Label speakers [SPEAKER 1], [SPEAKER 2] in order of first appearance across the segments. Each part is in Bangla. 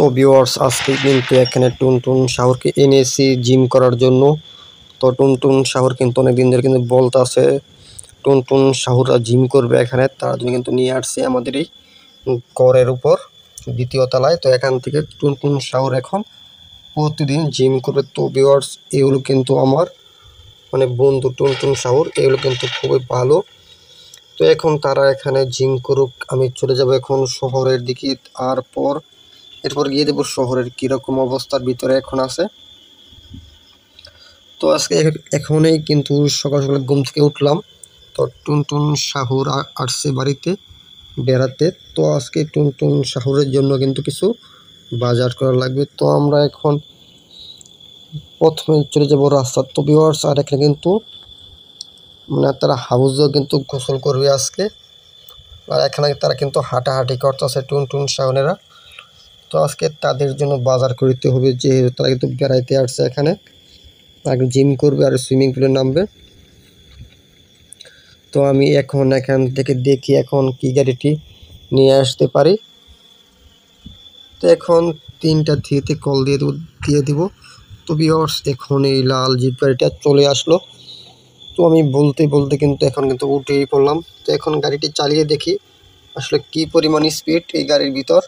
[SPEAKER 1] তো ভিউয়ার্স আজকে কিন্তু এখানে টুনটুন শাহরকে এনেছি জিম করার জন্য। তো টুনটুন শাহর কিন্তু অনেকদিন ধরে কিন্তু বলতাছে টুনটুন শাহরা জিম করবে এখানে, তার জন্য কিন্তু নিয়ে আসছে আমাদের এই ঘরের উপর দ্বিতীয় তলায়। তো এখান থেকে টুনটুন শাহর এখন প্রতিদিন জিম করবে। তো ভিউয়ার্স এগুলো কিন্তু আমার বন্ধু টুনটুন শাহর, এগুলো কিন্তু খুবই ভালো। তো এখন তারা এখানে জিম করুক, আমি চলে যাব এখন শহরের দিকে। এরপর গিয়ে দেবো শহরের কিরকম অবস্থার ভিতরে এখন আছে। তো আজকে এখনই কিন্তু সকাল সকাল ঘুম থেকে উঠলাম। তো টুনটুন শাহুর আসছে বাড়িতে বেড়াতে। তো আজকে টুনটুন শাহুরের জন্য কিন্তু কিছু বাজার করা লাগবে। তো আমরা এখন প্রথমে চলে যাব রাস্তা। তো ভিউয়ার্স আর এখানে কিন্তু তারা হাউসও কিন্তু গোসল করবে আজকে। আর এখানে তারা কিন্তু হাঁটাহাঁটি করতেছে টুনটুন শাহনেরা। তো আজকে তাদের জন্য বাজার করতে হবে, যেহেতু তারা কিন্তু বেড়াইতে আসছে এখানে, আগে জিম করবে আর সুইমিং পুলে নামবে। তো আমি এখন এখান থেকে দেখি এখন কি গাড়িটি নিয়ে আসতে পারি। তো এখন 3টা থ্রিতে কল দিয়ে দিব। তো ভিউয়ার্স এখন এই লাল জিপ গাড়িটা চলে আসলো। তো আমি বলতে বলতে কিন্তু এখন কিন্তু উঠেই পড়লাম। তো এখন গাড়িটি চালিয়ে দেখি আসলে কি পরিমাণ স্পিড এই গাড়ির ভিতর।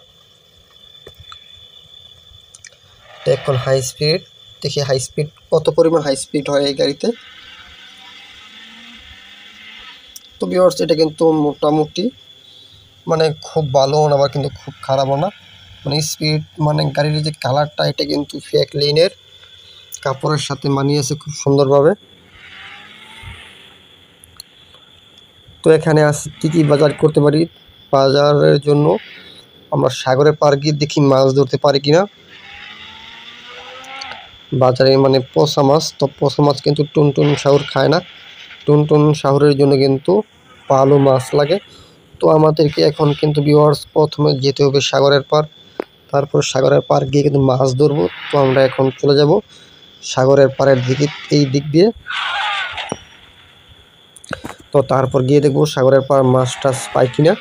[SPEAKER 1] তো এখন হাই স্পিড দেখি, হাই স্পিড কত পরিমাণ হাই স্পিড হয় এই গাড়িতে। তো ভিউয়ার্স এটা কিন্তু মোটামুটি খুব ভালো না, আবার কিন্তু খুব খারাপও না। স্পিড গাড়ির যে কালারটা, এটা কিন্তু ফেক লিনের কাপড়ের সাথে মানিয়েছে খুব সুন্দরভাবে। তো এখানে কি কি বাজার করতে পারি। বাজারের জন্য আমরা সাগরের পাড় গিয়ে দেখি মাছ ধরতে পারি কিনা বাজারে। পচা মাছ, তো পচা মাছ কিন্তু টুনটুন শাহুর খায় না। টুনটুন শাহুরের জন্য কিন্তু ভালো মাছ লাগে। তো আমাদেরকে এখন কিন্তু ভিউয়ার্স প্রথমে যেতে হবে সাগরের পাড়, তারপর সাগরের পাড় গিয়ে কিন্তু মাছ ধরবো। তো আমরা এখন চলে যাব সাগরের পাড়ের দিকে, এই দিক দিয়ে। তো তারপর গিয়ে দেখবো সাগরের পাড় মাছ টাছ পাই কিনা।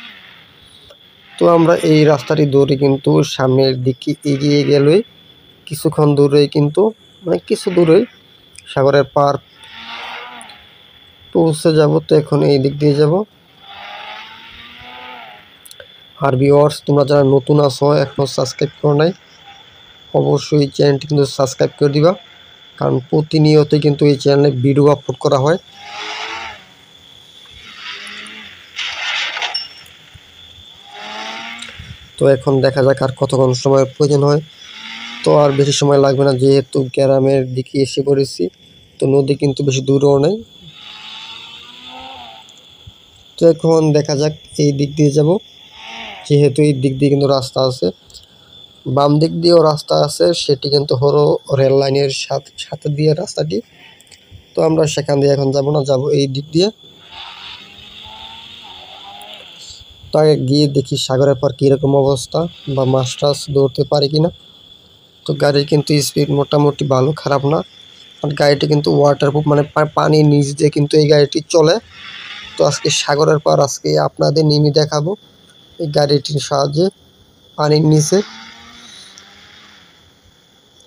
[SPEAKER 1] তো আমরা এই রাস্তাটি ধরে কিন্তু সামনের দিকে এগিয়ে গেলেই কিছুক্ষণ দূরেই কিন্তু কিছু দূরেই সাগরের পাড় পৌঁছে যাব। তো এখন এই দিক দিয়ে যাব। আর ভিউয়ার্স তোমরা যারা নতুন আছো এখনো সাবস্ক্রাইব করো নাই, অবশ্যই চ্যানেলটি কিন্তু সাবস্ক্রাইব করে দিবা, কারণ প্রতিনিয়তই কিন্তু এই চ্যানেলে ভিডিও আপলোড করা হয়। তো এখন দেখা যাক আর কতক্ষণ সময়ের প্রয়োজন হয়। তো আর বেশি সময় লাগবে না, যেহেতু গ্রামের দিকে এসে পড়েছি। তো নদী কিন্তু বেশি দূরেও নেই। তো এখন দেখা যাক এই দিক দিয়ে যাব, যেহেতু এই দিক দিয়ে কিন্তু রাস্তা আছে। বাম দিক দিয়েও রাস্তা আছে, সেটি কিন্তু হলো রেল লাইনের সাথে দিয়ে রাস্তাটি। তো আমরা সেখান দিয়ে এখন যাব না, যাব এই দিক দিয়ে। তো আগে গিয়ে দেখি সাগরের পার কীরকম অবস্থা, বা মাছ টাছ ধরতে পারি কিনা। তো গাড়ির কিন্তু স্পিড মোটামুটি ভালো, খারাপ না। আর গাড়িটি কিন্তু ওয়াটারপ্রুফ, পানির নিচ দিয়ে কিন্তু এই গাড়িটি চলে। তো আজকে সাগরের পার আজকে আপনাদের নিয়ে দেখাবো এই গাড়িটির সাহায্যে পানির নিচে।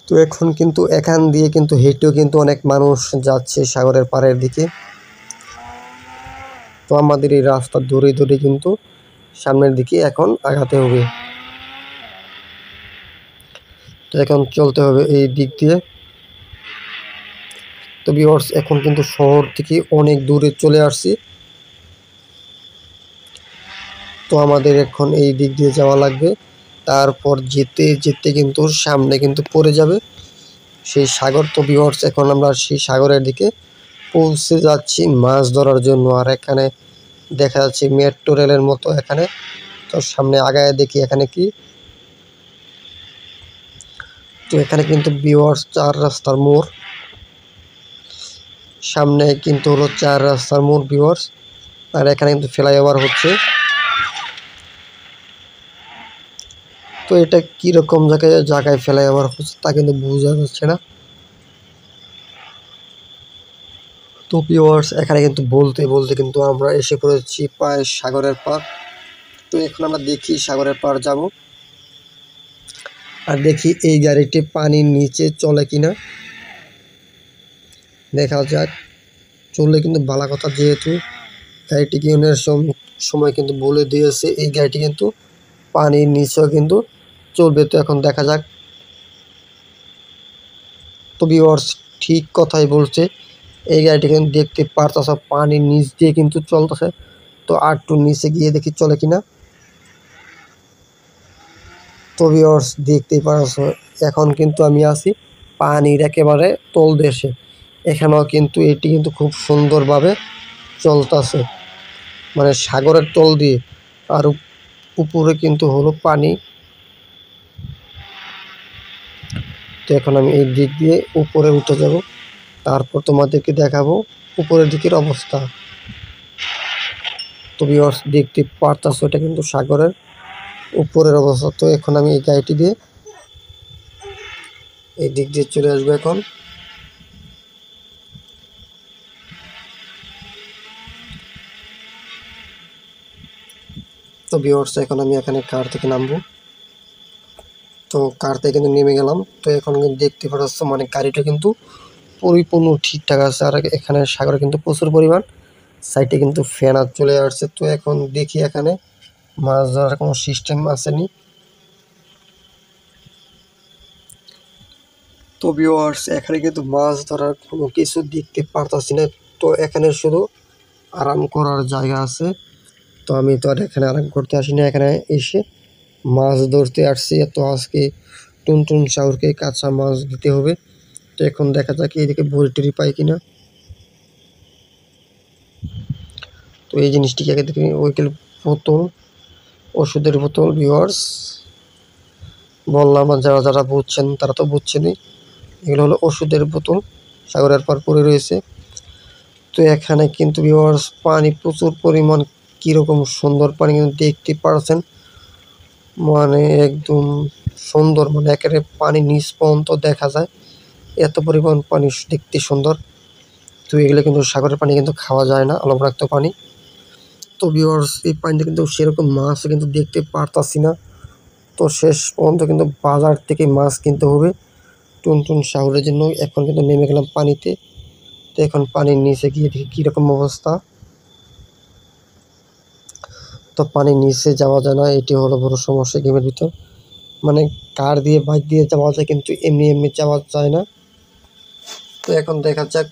[SPEAKER 1] তো এখন কিন্তু এখান দিয়ে কিন্তু হেঁটেও কিন্তু অনেক মানুষ যাচ্ছে সাগরের পাড়ের দিকে। তো আমাদের এই রাস্তা ধরে ধরে কিন্তু সামনের দিকে এখন আগাতে হবে। তো এখন চলতে হবে এই দিক দিয়ে। তো ভিউয়ার্স এখন কিন্তু শহর থেকে অনেক দূরে চলে আসছি। তো আমাদের এখন এই দিক দিয়ে যাওয়া লাগবে। তারপর যেতে যেতে কিন্তু সামনে কিন্তু পড়ে যাবে সেই সাগর। তো ভিউয়ার্স এখন আমরা সেই সাগরের দিকে পৌঁছে যাচ্ছি মাছ ধরার জন্য। আর এখানে দেখা যাচ্ছে মেট্রো রেলের মতো এখানে। তো সামনে আগায় দেখি এখানে কি। তো এখানে কিন্তু ভিউয়ার্স 4 রাস্তার মোড়, সামনে কিন্তু হলো 4 রাস্তার মোড় ভিউয়ার্স। আর এখানে কিন্তু ফ্লাইওভার হচ্ছে। তো এটা কিরকম জায়গায় ফ্লাইওভার হচ্ছে তা কিন্তু বোঝা যাচ্ছে না। তো ভিউয়ার্স এখানে কিন্তু বলতে বলতে কিন্তু আমরা এসে পড়েছি প্রায় সাগরের পাড়। তো এখন আমরা দেখি সাগরের পাড় যাব। আর দেখি এই গাড়িটি পানির নিচে চলে কিনা, দেখা যাক। চললে কিন্তু ভালো কথা, যেহেতু গাড়িটি কেনার সময় কিন্তু বলে দিয়েছে এই গাড়িটি কিন্তু পানির নিচেও কিন্তু চলবে। তো এখন দেখা যাক। তো ভিউয়ার্স ঠিক কথাই বলছে, এই গাড়িটি কিন্তু দেখতে পারতেছে পানির নিচ দিয়ে কিন্তু চলতেছে। তো আর একটু নিচে গিয়ে দেখি চলে কিনা। তো ভিউয়ার্স দেখতেই পারছো, এখন কিন্তু আমি আছি পানির একেবারে তলদেশে। এখানেও কিন্তু এটি কিন্তু খুব সুন্দরভাবে চলতেছে, মানে সাগরের তল দিয়ে। আর উপরে কিন্তু হলো পানি। তো এখন আমি এই দিক দিয়ে উপরে উঠে যাব, তারপর তোমাদেরকে দেখাবো উপরের দিকের অবস্থা। তো ভিউয়ার্স দেখতে পারতাছো, এটা কিন্তু সাগরের উপরের অবস্থা। তো এখন আমি এই গাড়িটি দিয়ে এই দিক দিয়ে চলে আসবো এখন। তো ভিউয়ার্স এখন আমি এখানে কার থেকে নামবো। তো কার থেকে কিন্তু নেমে গেলাম। তো এখন কিন্তু দেখতে পাচ্ছ মানে গাড়িটা কিন্তু পরিপূর্ণ ঠিকঠাক আছে। আর এখানে সাগরে কিন্তু প্রচুর পরিমাণ, সাইডে কিন্তু ফেনা চলে আসছে। তো এখন দেখি এখানে মাছ ধরার কোনো সিস্টেম আসেনি। তো ভিউয়ার্স এখানে কিন্তু মাছ ধরার কোনো কিছু দেখতে পারতাছি না। তো এখানে শুধু আরাম করার জায়গা আছে। তো আমি তো আর এখানে আরাম করতে আসি না, এখানে এসে মাছ ধরতে আসছি। তো আজকে টুনটুন শাওরকে কাঁচা মাছ দিতে হবে। তো এখন দেখা যাক এইদিকে ভুড়ি টুরি পাই কিনা। তো এই জিনিসটিকে আগে দেখি, ওইকেল বোতল, ওষুধের বোতল। ভিউয়ার্স বললাম, আর যারা যারা বুঝছেন তারা তো বুঝছেনই, এগুলো হলো ওষুধের বোতল, সাগরের পার পড়ে রয়েছে। তো এখানে কিন্তু ভিউয়ার্স পানি প্রচুর পরিমাণ, কীরকম সুন্দর পানি কিন্তু দেখতে পারছেন, মানে একদম সুন্দর, মানে একেবারে পানি নিচ পর্যন্ত দেখা যায়, এত পরিমাণ পানি দেখতে সুন্দর। তো এগুলো কিন্তু সাগরের পানি কিন্তু খাওয়া যায় না, লবণাক্ত পানি। তো ভিউয়ার্স এই পানিতে কিন্তু সেরকম মাছ কিন্তু দেখতে পারতাছি না। তো শেষ পর্যন্ত কিন্তু বাজার থেকে মাছ কিনতে হবে টুনটুন শাওরের জন্য। এখন কিন্তু নেমে গেলাম পানিতে। তো এখন পানির নিচে গিয়ে দেখি কীরকম অবস্থা। তো পানির নিচে যাওয়া যায় না, এটি হলো বড় সমস্যা গেমের ভিতর। মানে কার দিয়ে বাইক দিয়ে যাওয়া যায়, কিন্তু এমনি এমনি যাওয়া যায় না। তো এখন দেখা যাক।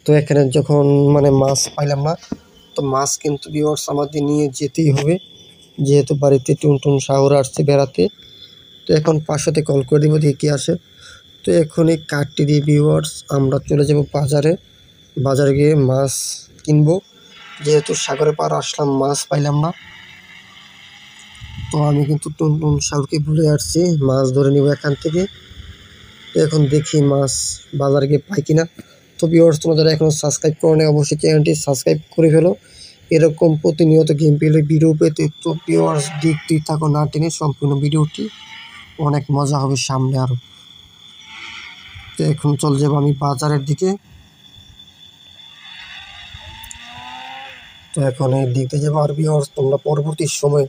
[SPEAKER 1] তো এখানে যখন মানে মাছ পাইলাম না, তো মাছ কিন্তু ভিউয়ার্স আমাদের নিয়ে যেতেই হবে, যেহেতু বাড়িতে টুনটুন শাওর আসছে বেড়াতে। তো এখন 500-তে কল করে দিব, দেখি কি আসে। তো এখন এই কার্ডটি দিয়ে ভিউয়ার্স আমরা চলে যাব বাজারে। বাজারে গিয়ে মাছ কিনবো, যেহেতু সাগরে পার আসলাম মাছ পাইলাম না। তো আমি কিন্তু টুনটুন শাওরকে ভুলে আসছি, মাছ ধরে নিব এখান থেকে। তো এখন দেখি মাছ বাজারে গিয়ে পাই কিনা। তো ভিউয়ার্স তোমরা যারা এখনও সাবস্ক্রাইব করো না, অবশ্যই চ্যানেলটি সাবস্ক্রাইব করে ফেলো এরকম প্রতিনিয়ত গেম প্লে ভিডিও পেতে। তো ভিউয়ার্স দেখতেই থাকো না টেনে সম্পূর্ণ ভিডিওটি, অনেক মজা হবে সামনে আরও। তো এখন চলে যাবো আমি বাজারের দিকে। তো এখন এই দিকে যাবো। আর ভিউয়ার্স তোমরা পরবর্তী সময়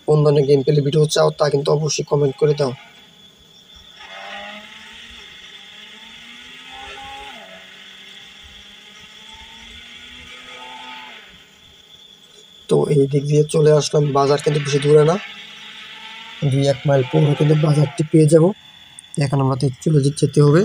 [SPEAKER 1] কোন ধরনের গেম প্লে ভিডিও চাও তা কিন্তু অবশ্যই কমেন্ট করে দাও। তো এই দিক দিয়ে চলে আসলাম, বাজার কিন্তু বেশি দূরে না, 2-1 মাইল পরে কিন্তু বাজারটি পেয়ে যাব। এখন আমাদের চলে যেতে হবে।